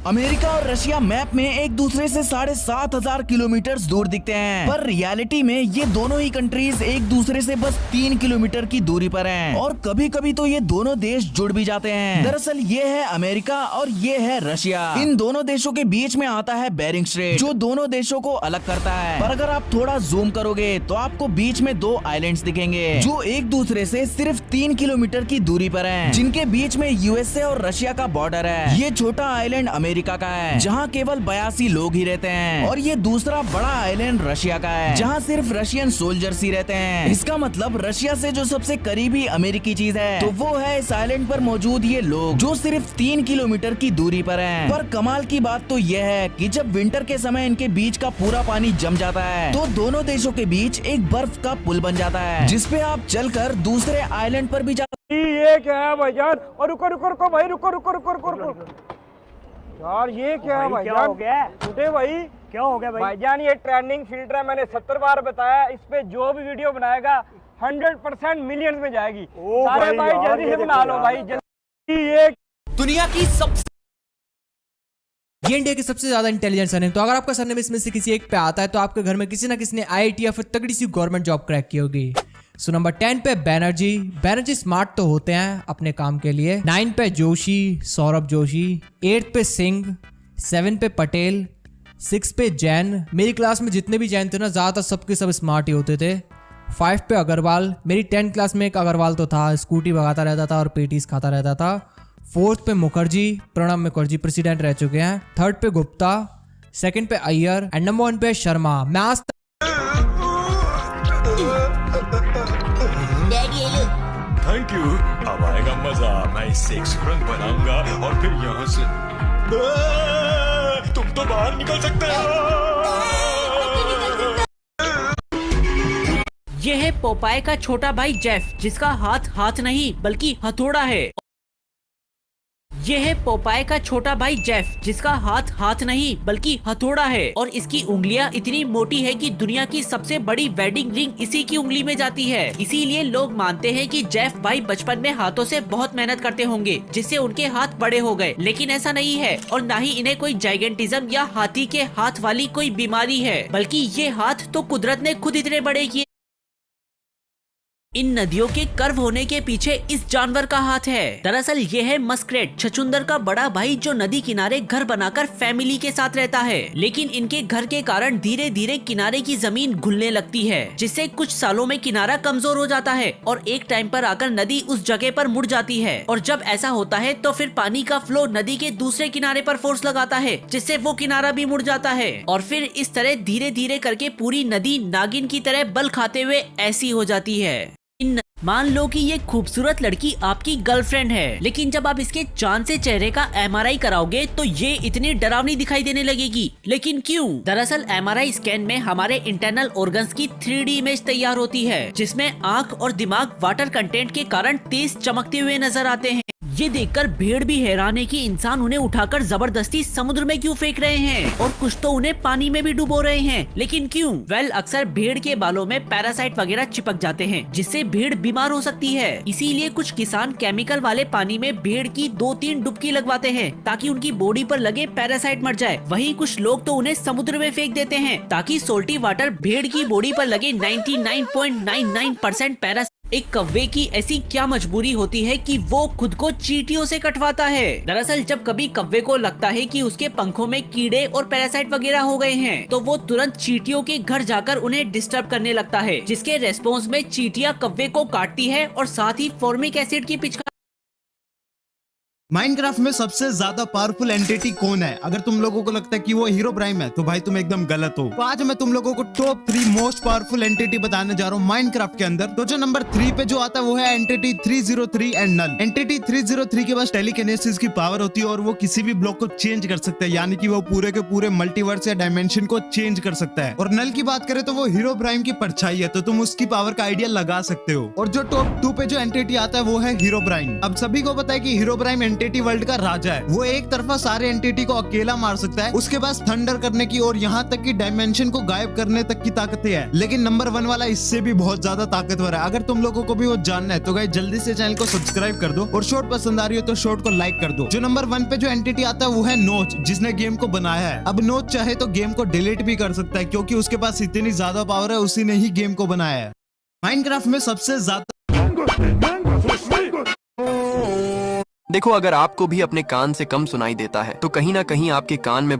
America और Russia map में एक दूसरे से 7,500 किलोमीटर दूर दिखते हैं, पर रियलिटी में ये दोनों ही कंट्रीज एक दूसरे से बस 3 किलोमीटर की दूरी पर हैं। और कभी कभी तो ये दोनों देश जुड़ भी जाते हैं। दरअसल ये है अमेरिका और ये है रशिया। इन दोनों देशों के बीच में आता है बेरिंग स्ट्रेट, जो दोनों देशों को अलग करता है। पर अगर आप थोड़ा जूम करोगे तो आपको बीच में 2 आइलैंड्स दिखेंगे, जो एक दूसरे से सिर्फ 3 किलोमीटर की दूरी पर हैं, जिनके बीच में यूएसए और रशिया का बॉर्डर है। ये छोटा आइलैंड अमेरिका का है, जहाँ केवल 82 लोग ही रहते हैं, और ये दूसरा बड़ा आइलैंड रशिया का है, जहाँ सिर्फ रशियन सोल्जर्स ही रहते हैं। इसका मतलब रशिया से जो सबसे करीबी अमेरिकी चीज है तो वो है इस आइलैंड पर मौजूद ये लोग, जो सिर्फ 3 किलोमीटर की दूरी पर हैं। पर कमाल की बात तो ये है कि जब विंटर के समय इनके बीच का पूरा पानी जम जाता है तो दोनों देशों के बीच एक बर्फ का पुल बन जाता है, जिसपे आप चलकर दूसरे आइलैंड पर भी जा। ये क्या है भाईजान? और रुको रुको रुको भाई, रुको रुको रुको रुको रुको यार, ये क्या है भाईजान? क्या हो गया? उठे भाई, क्या हो गया भाई? भाईजान ये ट्रेंडिंग फिल्टर है, मैंने 70 बार बताया। इस पे जो भी वीडियो बनाएगा 100% मिलियंस में जाएगी। सारे भाई जल्दी से बना लो भाई, जल्दी। ये दुनिया की ये इंडिया की सबसे ज्यादा इंटेलिजेंट सरनेम। तो अगर आपका सरनेम इसमें से किसी एक पे आता है तो आपके घर में किसी ना किसी ने आईआईटी या फिर तगड़ी सी गवर्नमेंट जॉब क्रैक की होगी। सो नंबर 10 पे बैनर्जी। बैनर्जी स्मार्ट तो होते हैं अपने काम के लिए। 9 पे जोशी, सौरभ जोशी। 8 पे सिंह। 7 पे पटेल। 6 पे जैन। मेरी क्लास में जितने भी जैन थे ना, ज्यादातर सबके सब स्मार्ट ही होते थे। 5 पे अग्रवाल। मेरी 10th क्लास में एक अग्रवाल तो था, स्कूटी भगाता रहता था और पेटीज खाता रहता था। 4th पे मुखर्जी, प्रणब मुखर्जी प्रेसिडेंट रह चुके हैं। 3rd पे गुप्ता। 2nd पे अय्यर एंड नंबर 1 पे शर्मा। मैं आज थैंक यू। अब आएगा मजा, मैं इससे एक सुरंग बनाऊंगा और फिर यहाँ से तुम तो बाहर निकल सकते हो। ये है पोपाय का छोटा भाई जेफ, जिसका हाथ नहीं बल्कि हथौड़ा है। ये है पोपाय का छोटा भाई जेफ, जिसका हाथ नहीं बल्कि हथौड़ा है, और इसकी उंगलियां इतनी मोटी है कि दुनिया की सबसे बड़ी वेडिंग रिंग इसी की उंगली में जाती है। इसीलिए लोग मानते हैं कि जेफ भाई बचपन में हाथों से बहुत मेहनत करते होंगे, जिससे उनके हाथ बड़े हो गए। लेकिन ऐसा नहीं है, और न ही इन्हें कोई जाइगेंटिज्म या हाथी के हाथ वाली कोई बीमारी है, बल्कि ये हाथ तो कुदरत ने खुद इतने बड़े किए। इन नदियों के कर्व होने के पीछे इस जानवर का हाथ है। दरअसल ये है मस्करेट, छछूंदर का बड़ा भाई, जो नदी किनारे घर बनाकर फैमिली के साथ रहता है। लेकिन इनके घर के कारण धीरे धीरे किनारे की जमीन घुलने लगती है, जिससे कुछ सालों में किनारा कमजोर हो जाता है और एक टाइम पर आकर नदी उस जगह पर मुड़ जाती है। और जब ऐसा होता है तो फिर पानी का फ्लो नदी के दूसरे किनारे पर फोर्स लगाता है, जिससे वो किनारा भी मुड़ जाता है। और फिर इस तरह धीरे धीरे करके पूरी नदी नागिन की तरह बल खाते हुए ऐसी हो जाती है। मान लो कि ये खूबसूरत लड़की आपकी गर्लफ्रेंड है, लेकिन जब आप इसके चांद से चेहरे का एमआरआई कराओगे तो ये इतनी डरावनी दिखाई देने लगेगी। लेकिन क्यों? दरअसल एमआरआई स्कैन में हमारे इंटरनल ऑर्गन्स की 3D इमेज तैयार होती है, जिसमें आंख और दिमाग वाटर कंटेंट के कारण तेज चमकते हुए नजर आते हैं। ये देखकर भेड़ भी हैरान है कि इंसान उन्हें उठाकर जबरदस्ती समुद्र में क्यों फेंक रहे हैं, और कुछ तो उन्हें पानी में भी डुबो रहे हैं। लेकिन क्यों? अक्सर भेड़ के बालों में पैरासाइट वगैरह चिपक जाते हैं, जिससे भेड़ बीमार हो सकती है। इसीलिए कुछ किसान केमिकल वाले पानी में भेड़ की 2-3 डुबकी लगवाते हैं, ताकि उनकी बॉडी पर लगे पैरासाइट मर जाए। वहीं कुछ लोग तो उन्हें समुद्र में फेंक देते हैं, ताकि सोल्टी वाटर भेड़ की बॉडी पर लगे 99.99% पैरासाइट। एक कौवे की ऐसी क्या मजबूरी होती है कि वो खुद को चींटियों से कटवाता है? दरअसल जब कभी कौवे को लगता है कि उसके पंखों में कीड़े और पैरासाइट वगैरह हो गए हैं, तो वो तुरंत चींटियों के घर जाकर उन्हें डिस्टर्ब करने लगता है, जिसके रेस्पॉन्स में चींटियां कौवे को काटती है और साथ ही फॉर्मिक एसिड की पिचकारी। माइनक्राफ्ट में सबसे ज्यादा पावरफुल एंटिटी कौन है? अगर तुम लोगों को लगता है कि वो हीरोब्राइम है तो भाई तुम एकदम गलत हो। तो आज मैं तुम लोगों को टॉप 3 मोस्ट पावरफुल एंटिटी बताने जा रहा हूँ माइनक्राफ्ट के अंदर। तो जो नंबर 3 पे जो आता है वो है एंटिटी 303 एंड नल। एंटिटी 303 के पास टेलीकिनेसिस की पावर होती है और वो किसी भी ब्लॉक को चेंज कर सकता है, यानी कि वो पूरे के पूरे मल्टीवर्स या डायमेंशन को चेंज कर सकता है। और नल की बात करें तो वो हीरोब्राइम की परछाई है, तो तुम उसकी पावर का आइडिया लगा सकते हो। और जो टॉप 2 पे जो एंटिटी आता है वो है हीरोब्राइम। अब सभी को पता है कि हीरोब्राइम एंटिटी वर्ल्ड का राजा है। वो एक तरफा सारे एंटिटी को अकेला मार सकता है, उसके पास थंडर करने की और यहाँ तक कि डायमेंशन को गायब करने तक की ताकतें है। लेकिन नंबर 1 वाला इससे भी बहुत ज्यादा ताकतवर है। अगर तुम लोगों को भी वो जानना है तो गाइस जल्दी से चैनल को सब्सक्राइब कर दो और शॉर्ट पसंद आ रही हो तो शॉर्ट को लाइक कर दो। जो नंबर 1 पे जो एंटिटी आता है वो है नोच, जिसने गेम को बनाया है। अब नोच चाहे तो गेम को डिलीट भी कर सकता है, क्योंकि उसके पास इतनी ज्यादा पावर है, उसी ने ही गेम को बनाया है। माइनक्राफ्ट में सबसे ज्यादा देखो, अगर आपको भी अपने कान से कम सुनाई देता है तो कहीं ना कहीं आपके कान में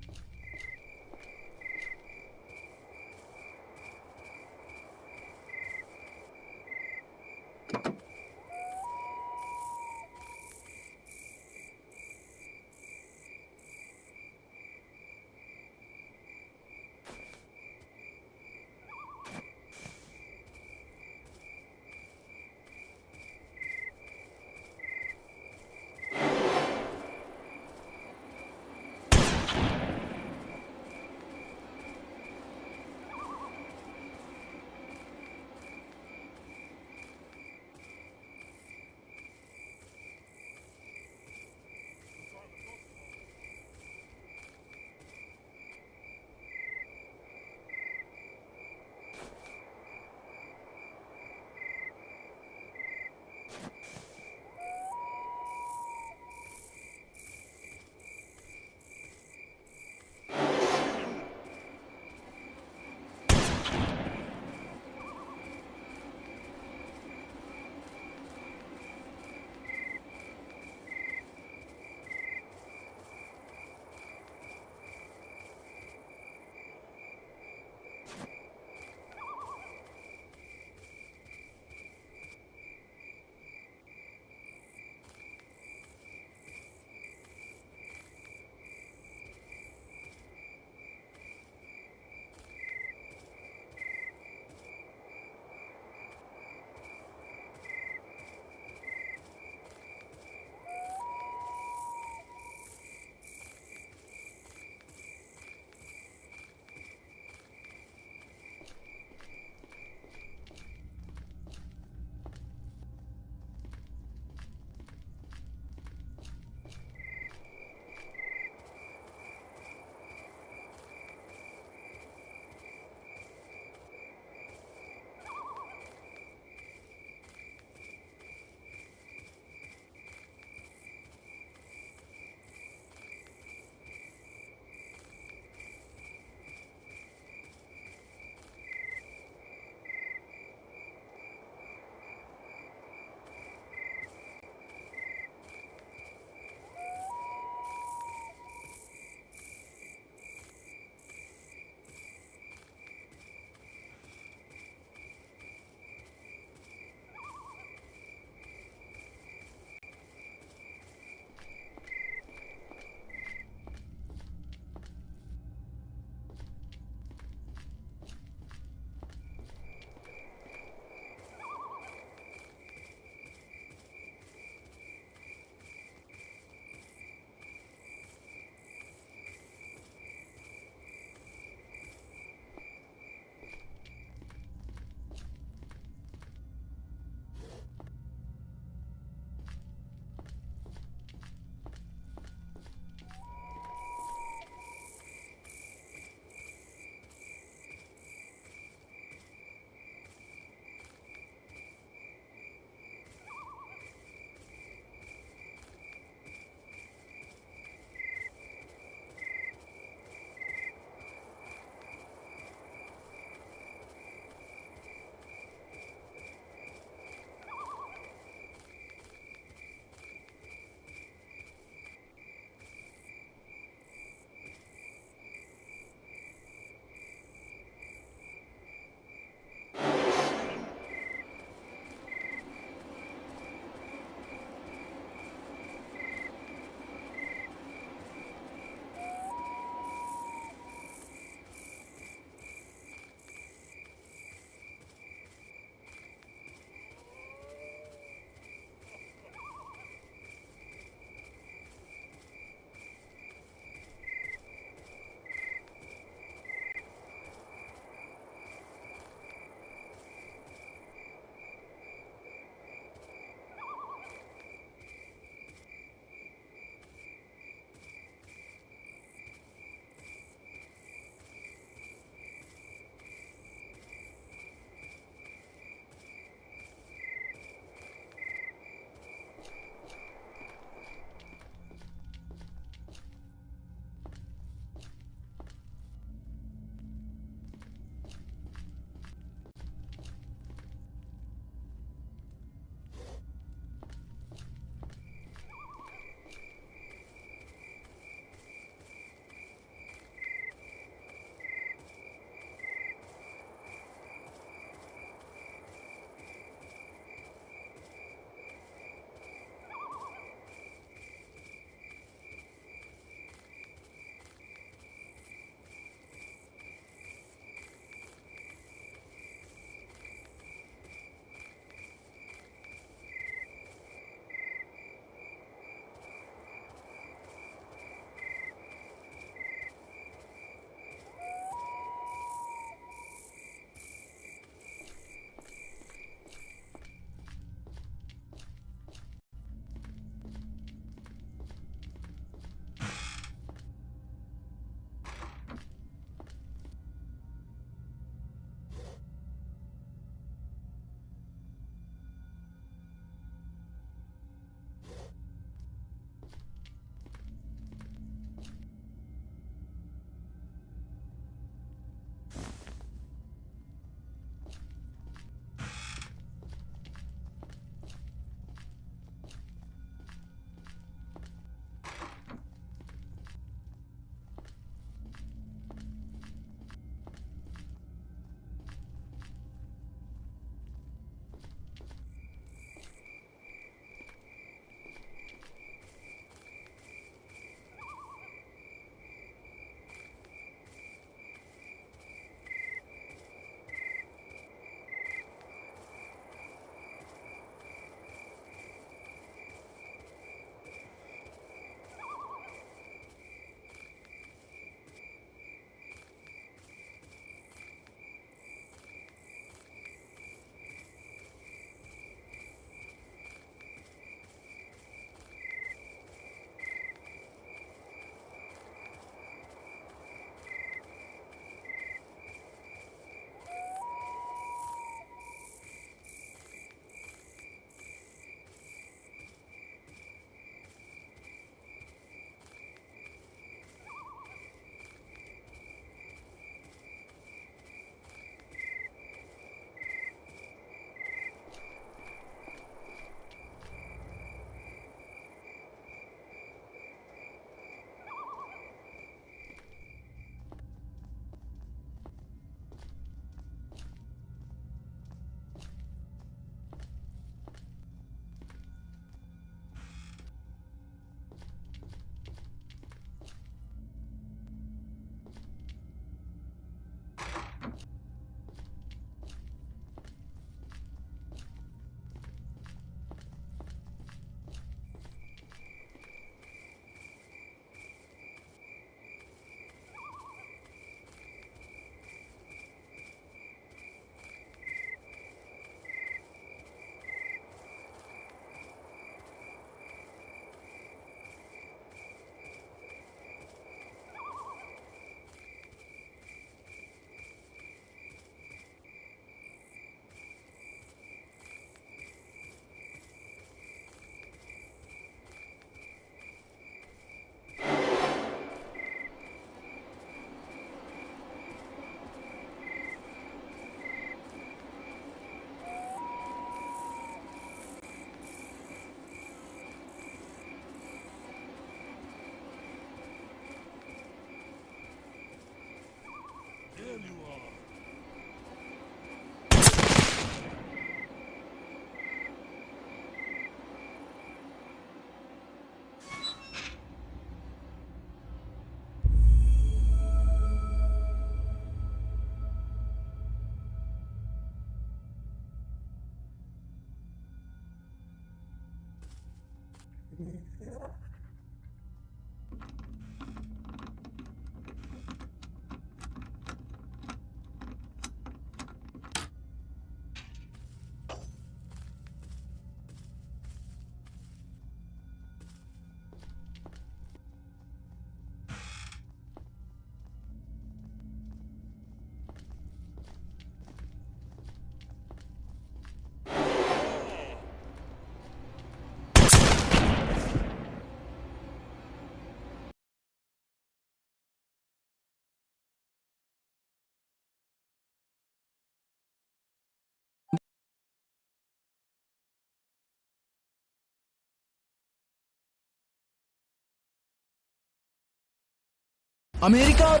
अमेरिका और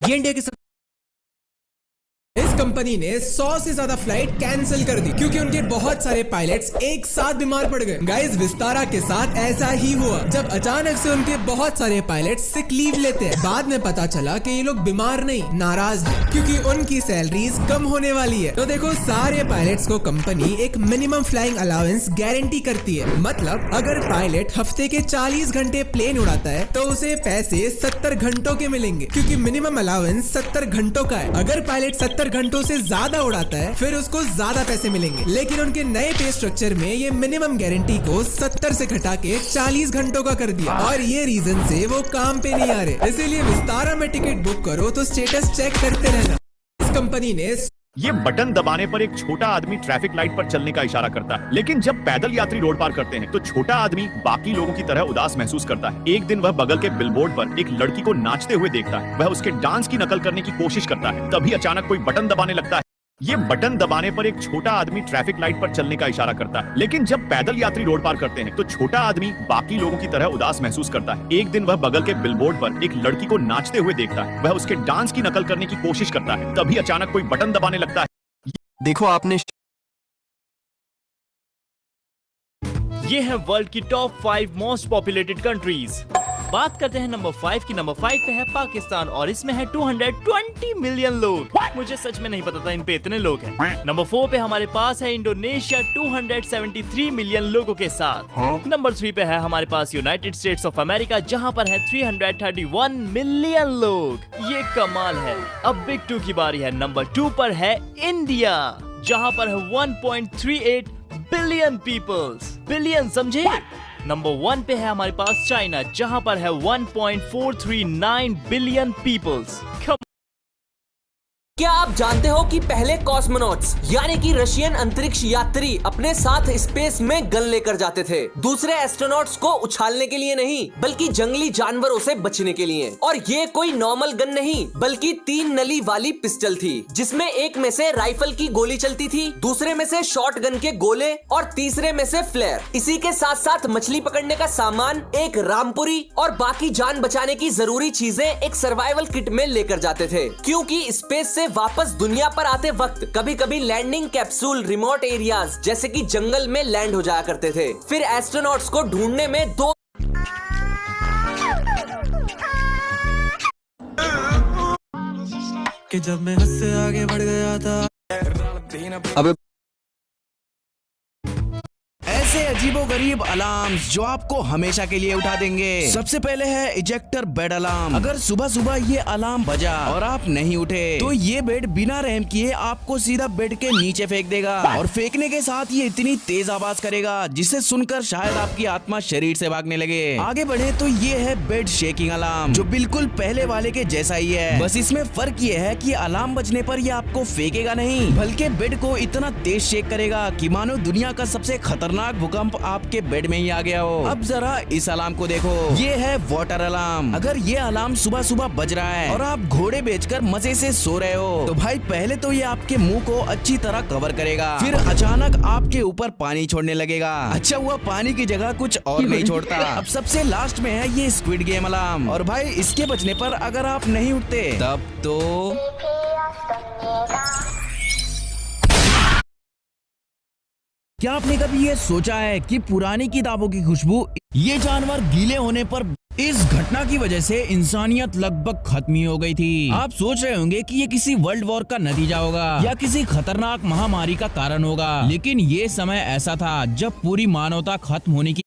ये इंडिया की इस कंपनी ने 100 से ज्यादा फ्लाइट कैंसिल कर दी क्योंकि उनके बहुत सारे पायलट्स एक साथ बीमार पड़ गए। गाइस, विस्तारा के साथ ऐसा ही हुआ जब अचानक से उनके बहुत सारे पायलट्स सिक लीव लेते हैं। बाद में पता चला कि ये लोग बीमार नहीं, नाराज हैं क्योंकि उनकी सैलरीज कम होने वाली है। तो देखो, सारे पायलट्स को कंपनी एक मिनिमम फ्लाइंग अलाउंस गारंटी करती है। मतलब अगर पायलट हफ्ते के 40 घंटे प्लेन उड़ाता है तो उसे पैसे 70 घंटों के मिलेंगे क्योंकि मिनिमम अलाउंस 70 घंटों का है। अगर पायलट 70 घंटों से ज्यादा उड़ाता है फिर उसको ज्यादा पैसे मिलेंगे। लेकिन उनके नए पे स्ट्रक्चर में ये मिनिमम गारंटी को 70 से घटा के 40 घंटों का कर दिया और ये रीजन से वो काम पे नहीं आ रहे। इसीलिए विस्तारा में टिकट बुक करो तो स्टेटस चेक करते रहना। इस कंपनी ने ये बटन दबाने पर एक छोटा आदमी ट्रैफिक लाइट पर चलने का इशारा करता है, लेकिन जब पैदल यात्री रोड पार करते हैं तो छोटा आदमी बाकी लोगों की तरह उदास महसूस करता है। एक दिन वह बगल के बिलबोर्ड पर एक लड़की को नाचते हुए देखता है। वह उसके डांस की नकल करने की कोशिश करता है, तभी अचानक कोई बटन दबाने लगता है। ये बटन दबाने पर एक छोटा आदमी ट्रैफिक लाइट पर चलने का इशारा करता है, लेकिन जब पैदल यात्री रोड पार करते हैं तो छोटा आदमी बाकी लोगों की तरह उदास महसूस करता है। एक दिन वह बगल के बिलबोर्ड पर एक लड़की को नाचते हुए देखता है। वह उसके डांस की नकल करने की कोशिश करता है, तभी अचानक कोई बटन दबाने लगता है। देखो आपने ये है वर्ल्ड की टॉप 5 मोस्ट पॉपुलेटेड कंट्रीज। बात करते हैं नंबर 5 की। नंबर 5 पे है पाकिस्तान और इसमें है 220 मिलियन लोग। मुझे सच में नहीं पता था इन पे इतने लोग हैं। नंबर 4 पे हमारे पास है इंडोनेशिया 273 मिलियन लोगों के साथ। नंबर 3 पे है हमारे पास यूनाइटेड स्टेट्स ऑफ अमेरिका जहां पर है 331 मिलियन लोग। ये कमाल है। अब बिग 2 की बारी है। नंबर 2 पर है इंडिया जहां पर है 1.38 बिलियन पीपल्स। बिलियन समझे। नंबर 1 पे है हमारे पास चाइना जहां पर है 1.439 बिलियन पीपल्स। क्या आप जानते हो कि पहले कॉस्मोनॉट्स यानी कि रशियन अंतरिक्ष यात्री अपने साथ स्पेस में गन लेकर जाते थे, दूसरे एस्ट्रोनॉट्स को उछालने के लिए नहीं बल्कि जंगली जानवरों से बचने के लिए। और ये कोई नॉर्मल गन नहीं बल्कि 3 नली वाली पिस्टल थी जिसमें एक में से राइफल की गोली चलती थी, दूसरे में से शॉट गन के गोले और तीसरे में से फ्लेयर। इसी के साथ साथ मछली पकड़ने का सामान, एक रामपुरी और बाकी जान बचाने की जरूरी चीजें एक सर्वाइवल किट में लेकर जाते थे, क्योंकि स्पेस से वापस दुनिया पर आते वक्त कभी कभी लैंडिंग कैप्सूल रिमोट एरियाज जैसे कि जंगल में लैंड हो जाया करते थे। फिर एस्ट्रोनॉट्स को ढूंढने में 2 कि जब मैं हद से आगे बढ़ गया था। अब ऐसे अजीबोगरीब अलार्म्स जो आपको हमेशा के लिए उठा देंगे। सबसे पहले है इजेक्टर बेड अलार्म। अगर सुबह सुबह ये अलार्म बजा और आप नहीं उठे तो ये बेड बिना रहम किए आपको सीधा बेड के नीचे फेंक देगा और फेंकने के साथ ये इतनी तेज आवाज करेगा जिसे सुनकर शायद आपकी आत्मा शरीर से भागने लगे। आगे बढ़े तो ये है बेड शेकिंग अलार्म जो बिल्कुल पहले वाले के जैसा ही है, बस इसमें फर्क ये है कि अलार्म बजने पर ये आपको फेंकेगा नहीं बल्कि बेड को इतना तेज शेक करेगा कि मानो दुनिया का सबसे खतरनाक भूकंप आपके बेड में ही आ गया हो। अब जरा इस अलार्म को देखो, ये है वाटर अलार्म। अगर ये अलार्म सुबह सुबह बज रहा है और आप घोड़े बेचकर मजे से सो रहे हो तो भाई पहले तो ये आपके मुंह को अच्छी तरह कवर करेगा, फिर अचानक आपके ऊपर पानी छोड़ने लगेगा। अच्छा हुआ पानी की जगह कुछ और नहीं छोड़ता। अब सबसे लास्ट में है ये स्क्विड गेम अलार्म और भाई इसके बजने पर अगर आप नहीं उठते तब तो क्या आपने कभी ये सोचा है कि पुरानी किताबों की खुशबू, ये जानवर गीले होने पर इस घटना की वजह से इंसानियत लगभग खत्म ही हो गई थी। आप सोच रहे होंगे कि ये किसी वर्ल्ड वॉर का नतीजा होगा या किसी खतरनाक महामारी का कारण होगा, लेकिन ये समय ऐसा था जब पूरी मानवता खत्म होने की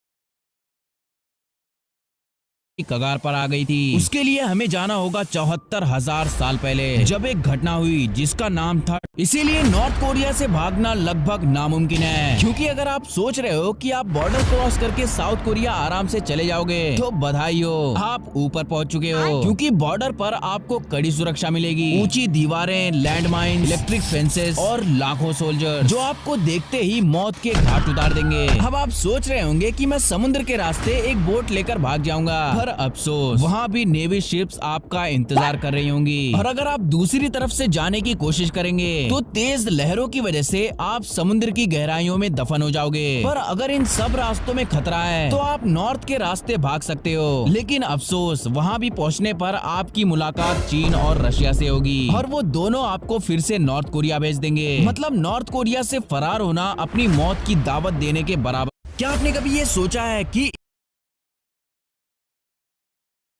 कगार पर आ गई थी। उसके लिए हमें जाना होगा 74,000 साल पहले, जब एक घटना हुई जिसका नाम था। इसीलिए नॉर्थ कोरिया से भागना लगभग नामुमकिन है, क्योंकि अगर आप सोच रहे हो कि आप बॉर्डर क्रॉस करके साउथ कोरिया आराम से चले जाओगे तो बधाई हो, आप ऊपर पहुंच चुके हो, क्योंकि बॉर्डर पर आपको कड़ी सुरक्षा मिलेगी, ऊंची दीवारें, लैंडमाइन, इलेक्ट्रिक फेंसेस और लाखों सोल्जर जो आपको देखते ही मौत के घाट उतार देंगे। अब आप सोच रहे होंगे कि मैं समुद्र के रास्ते एक बोट लेकर भाग जाऊंगा, पर अफसोस वहाँ भी नेवी शिप्स आपका इंतजार कर रही होंगी। और अगर आप दूसरी तरफ से जाने की कोशिश करेंगे तो तेज लहरों की वजह से आप समुद्र की गहराइयों में दफन हो जाओगे। पर अगर इन सब रास्तों में खतरा है तो आप नॉर्थ के रास्ते भाग सकते हो, लेकिन अफसोस वहाँ भी पहुँचने पर आपकी मुलाकात चीन और रशिया से होगी, और वो दोनों आपको फिर से नॉर्थ कोरिया भेज देंगे। मतलब नॉर्थ कोरिया से फरार होना अपनी मौत की दावत देने के बराबर। क्या आपने कभी ये सोचा है कि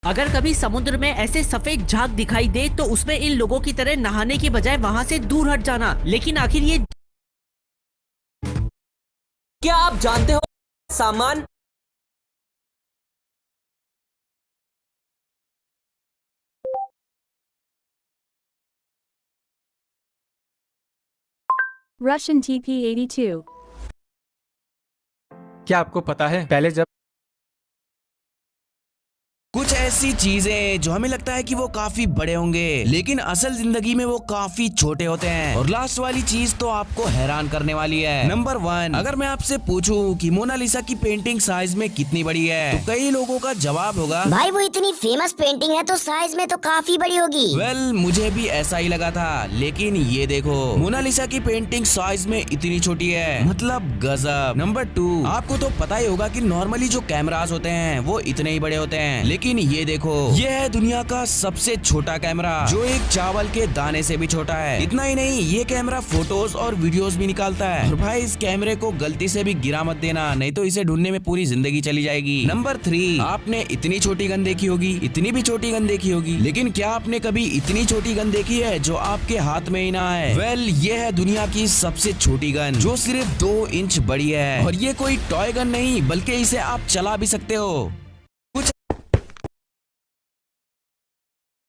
अगर कभी समुद्र में ऐसे सफेद झाग दिखाई दे तो उसमें इन लोगों की तरह नहाने की बजाय वहाँ से दूर हट जाना। लेकिन आखिर ये क्या आप जानते हो सामान Russian TP-82 क्या आपको पता है पहले जब कुछ ऐसी चीजें जो हमें लगता है कि वो काफी बड़े होंगे, लेकिन असल जिंदगी में वो काफी छोटे होते हैं। और लास्ट वाली चीज तो आपको हैरान करने वाली है। नंबर 1, अगर मैं आपसे पूछूं कि मोनालिसा की पेंटिंग साइज में कितनी बड़ी है, तो कई लोगों का जवाब होगा, भाई वो इतनी फेमस पेंटिंग है तो साइज में तो काफी बड़ी होगी। वेल मुझे भी ऐसा ही लगा था, लेकिन ये देखो मोनालिसा की पेंटिंग साइज में इतनी छोटी है, मतलब गजब। नंबर 2, आपको तो पता ही होगा कि नॉर्मली जो कैमरास होते हैं वो इतने ही बड़े होते हैं, लेकिन ये देखो ये है दुनिया का सबसे छोटा कैमरा, जो एक चावल के दाने से भी छोटा है। इतना ही नहीं, ये कैमरा फोटोज और वीडियोस भी निकालता है। और भाई इस कैमरे को गलती से भी गिरा मत देना, नहीं तो इसे ढूंढने में पूरी जिंदगी चली जाएगी। नंबर 3, आपने इतनी छोटी गन देखी होगी, इतनी भी छोटी गन देखी होगी, लेकिन क्या आपने कभी इतनी छोटी गन देखी है जो आपके हाथ में ही ना है? वेल ये है दुनिया की सबसे छोटी गन, जो सिर्फ 2 इंच बड़ी है। और ये कोई टॉय गन नहीं, बल्कि इसे आप चला भी सकते हो।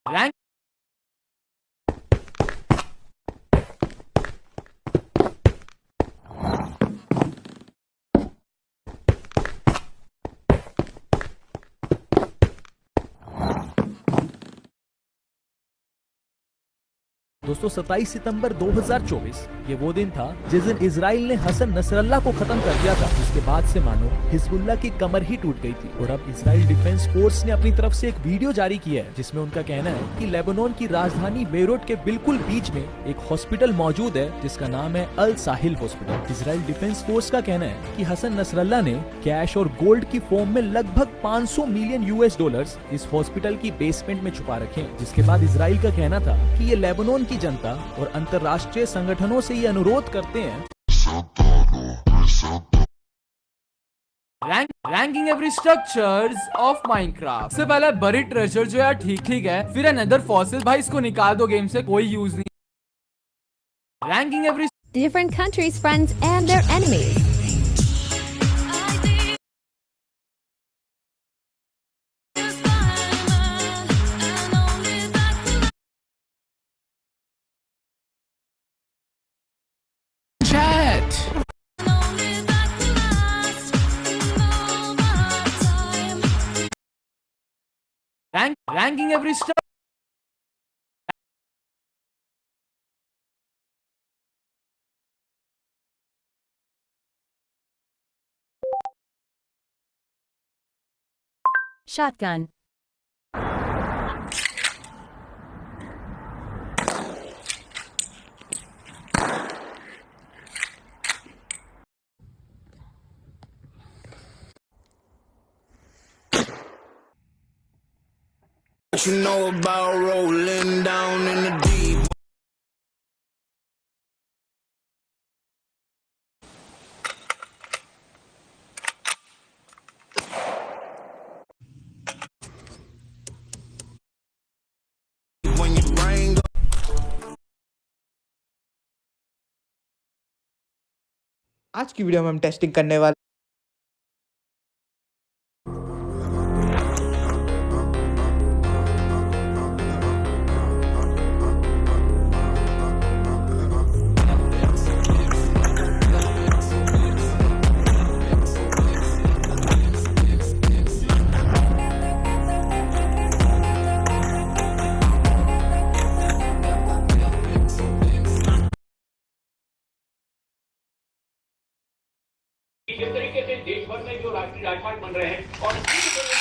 रैंक दोस्तों 27 सितंबर 2024 ये वो दिन था जिस दिन इजराइल ने हसन नसरल्ला को खत्म कर दिया था। उसके बाद से मानो हिजबुल्लाह की कमर ही टूट गई थी। और अब इजराइल डिफेंस फोर्स ने अपनी तरफ से एक वीडियो जारी की है जिसमें उनका कहना है कि लेबनान की राजधानी बेरूट के बिल्कुल बीच में एक हॉस्पिटल मौजूद है जिसका नाम है अल साहिल हॉस्पिटल। इजराइल डिफेंस फोर्स का कहना है कि हसन नसरल्ला ने कैश और गोल्ड की फॉर्म में लगभग 500 मिलियन US$ इस हॉस्पिटल की बेसमेंट में छुपा रखे हैं। जिसके बाद इजराइल का कहना था कि ये लेबनान की जनता और अंतरराष्ट्रीय संगठनों से ये अनुरोध करते हैं ranking every structures of Minecraft. सबसे पहले बरीड ट्रेजर जो यार ठीक है, फिर अनदर फॉसिल, भाई इसको निकाल दो गेम से, कोई यूज नहीं। Ranking every Different countries, friends and their enemies. Ranking every Shotgun. What you know about rolling down in the deep? When your brain goes. आज की वीडियो में हम टेस्टिंग करने वाले तरीके से देश भर में जो राष्ट्रीय राजमार्ग बन रहे हैं और